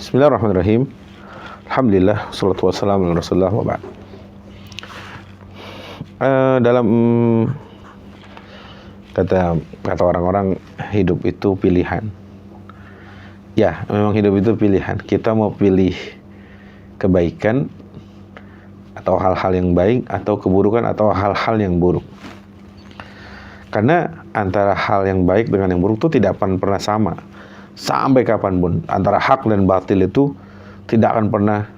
Bismillahirrahmanirrahim. Alhamdulillah, salatu wassalamu ala Rasulullah wa ba'd. Dalam kata orang-orang, hidup itu pilihan. Ya, memang hidup itu pilihan. Kita mau pilih kebaikan atau hal-hal yang baik, atau keburukan atau hal-hal yang buruk. Karena antara hal yang baik dengan yang buruk itu tidak akan pernah sama. Sampai kapanpun, antara hak dan batil itu tidak akan pernah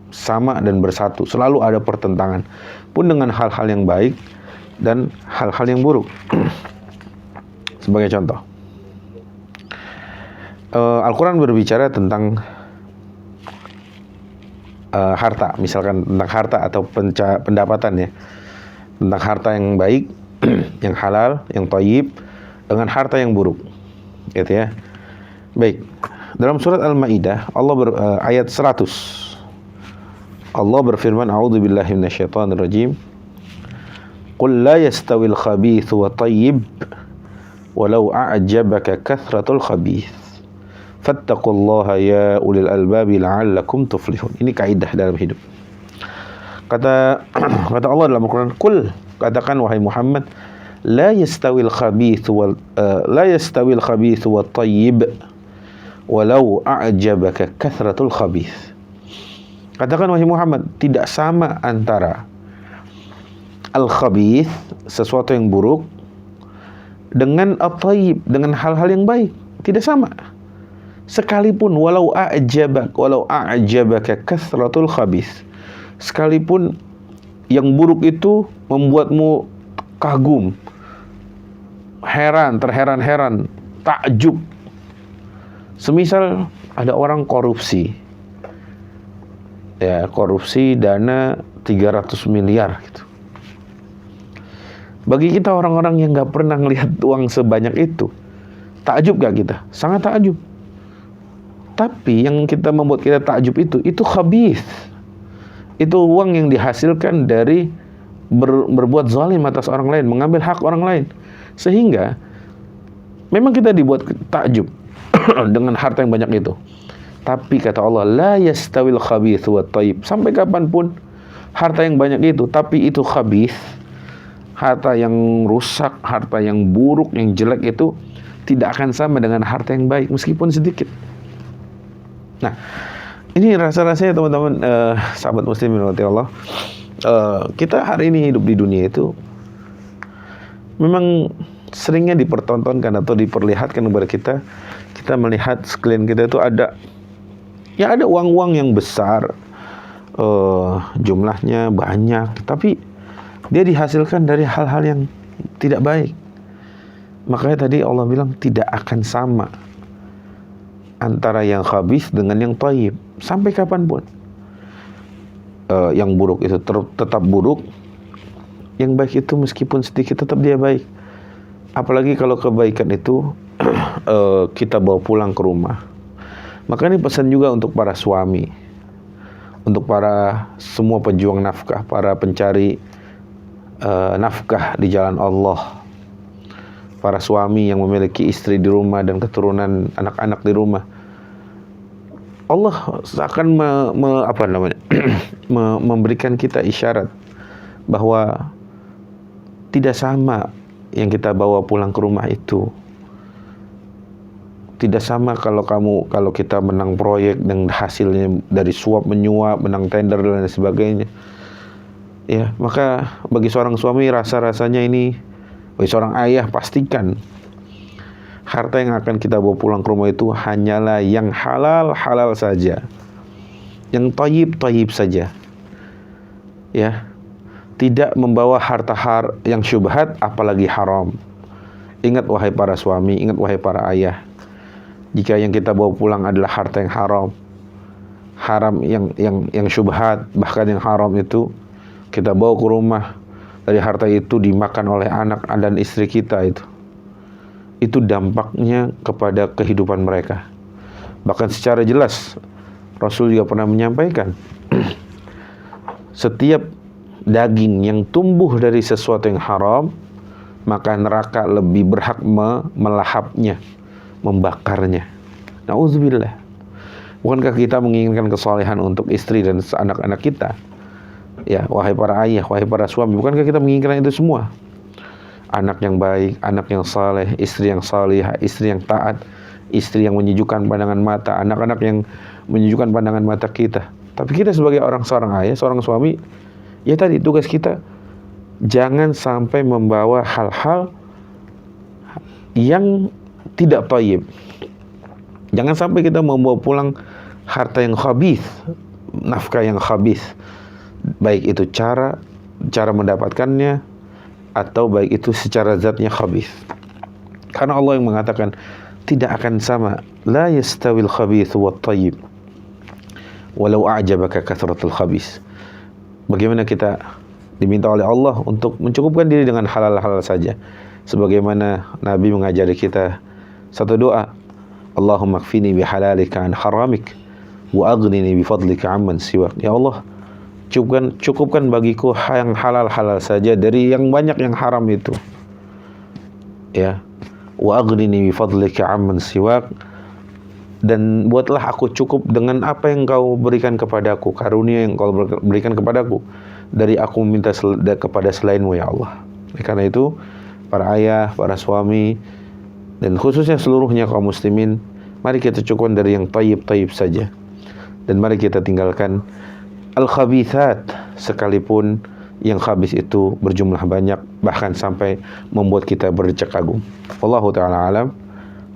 sama dan bersatu. Selalu ada pertentangan. Pun dengan hal-hal yang baik dan hal-hal yang buruk. Sebagai contoh, Al-Quran berbicara tentang harta. Misalkan tentang harta atau pendapatan ya. Tentang harta yang baik, yang halal, yang thayyib, dengan harta yang buruk. Gitu ya. Baik, dalam surat Al-Maidah ayat 100 Allah berfirman, a'udzubillahi minasyaitonirrajim, qul la yastawil khabithu wa thayyib walau a'jabaka kathratul khabith fattaqullaha ya ulil albabi la'allakum tuflihun. Ini kaidah dalam hidup. Kata Allah dalam Al-Quran, qul, katakan wahai Muhammad, la yastawil khabithu wa thayyib walau a'jabaka kathratul khabith. Katakan wahai Muhammad, tidak sama antara al-khabith, sesuatu yang buruk, dengan at-thayyib, dengan hal-hal yang baik. Tidak sama. Sekalipun walau a'jabaka kathratul khabith, sekalipun yang buruk itu membuatmu kagum, heran, terheran-heran, takjub. Semisal ada orang korupsi, ya, korupsi dana 300 miliar gitu. Bagi kita orang-orang yang gak pernah ngelihat uang sebanyak itu, takjub gak kita? Sangat takjub. Tapi yang kita membuat kita takjub itu khabith. Itu uang yang dihasilkan dari berbuat zalim atas orang lain, mengambil hak orang lain. Sehingga memang kita dibuat takjub dengan harta yang banyak itu. Tapi kata Allah, la yastawil khabith wa thayyib. Sampai kapanpun harta yang banyak itu, tapi itu khabith, harta yang rusak, harta yang buruk, yang jelek itu tidak akan sama dengan harta yang baik, meskipun sedikit. Nah, ini rasa-rasanya teman-teman, sahabat muslimin rahimahullah Allah, kita hari ini hidup di dunia itu memang seringnya dipertontonkan atau diperlihatkan kepada kita. Kita melihat sekeliling kita itu ada uang-uang yang besar, jumlahnya banyak, tapi dia dihasilkan dari hal-hal yang tidak baik. Makanya tadi Allah bilang tidak akan sama antara yang khabith dengan yang thayyib sampai kapanpun. Yang buruk itu tetap buruk, yang baik itu meskipun sedikit tetap dia baik. Apalagi kalau kebaikan itu kita bawa pulang ke rumah. Maka ini pesan juga untuk para suami, untuk para semua pejuang nafkah, para pencari nafkah di jalan Allah, para suami yang memiliki istri di rumah dan keturunan anak-anak di rumah. Allah akan memberikan kita isyarat bahwa tidak sama yang kita bawa pulang ke rumah itu. Tidak sama kalau kita menang proyek dan hasilnya dari suap menyuap, menang tender dan lain sebagainya. Ya, maka bagi seorang suami rasa-rasanya ini, bagi seorang ayah pastikan harta yang akan kita bawa pulang ke rumah itu hanyalah yang halal saja, yang thayyib saja. Ya, tidak membawa harta yang syubhat, apalagi haram. Ingat wahai para suami, ingat wahai para ayah, jika yang kita bawa pulang adalah harta yang haram yang syubhat, bahkan yang haram itu kita bawa ke rumah, dari harta itu dimakan oleh anak dan istri kita, itu dampaknya kepada kehidupan mereka. Bahkan secara jelas Rasul juga pernah menyampaikan, setiap daging yang tumbuh dari sesuatu yang haram, maka neraka lebih berhak melahapnya, membakarnya. Nauzubillah. Bukankah kita menginginkan kesolehan untuk istri dan anak-anak kita? Ya, wahai para ayah, wahai para suami, bukankah kita menginginkan itu semua? Anak yang baik, anak yang saleh, istri yang salihah, istri yang taat, istri yang menyejukkan pandangan mata, anak-anak yang menyejukkan pandangan mata kita. Tapi kita sebagai seorang ayah, seorang suami, ya tadi tugas kita jangan sampai membawa hal-hal yang tidak thayyib. Jangan sampai kita membawa pulang harta yang khabith, nafkah yang khabith, baik itu cara mendapatkannya atau baik itu secara zatnya khabith. Karena Allah yang mengatakan tidak akan sama, la yastawil khabith wat thayyib walau a'jabaka kathratul khabith. Bagaimana kita diminta oleh Allah untuk mencukupkan diri dengan halal-halal saja, sebagaimana Nabi mengajari kita satu doa, Allahumma kfini bihalalika an haramik wa aghnini bifadlika amman siwak. Ya Allah, cukupkan bagiku yang halal-halal saja dari yang banyak yang haram itu. Ya, wa aghnini bifadlika amman siwak, dan buatlah aku cukup dengan apa yang kau berikan kepadaku, karunia yang kau berikan kepadaku, dari aku meminta kepada selainmu ya Allah. Karena itu para ayah, para suami, dan khususnya seluruhnya kaum muslimin, mari kita cukupkan dari yang tayyib-tayyib saja, dan mari kita tinggalkan al-khabithat, sekalipun yang khabis itu berjumlah banyak, bahkan sampai membuat kita berdecak kagum. Wallahu ta'ala alam.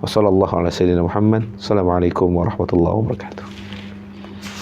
Wassalamualaikum warahmatullahi wabarakatuh.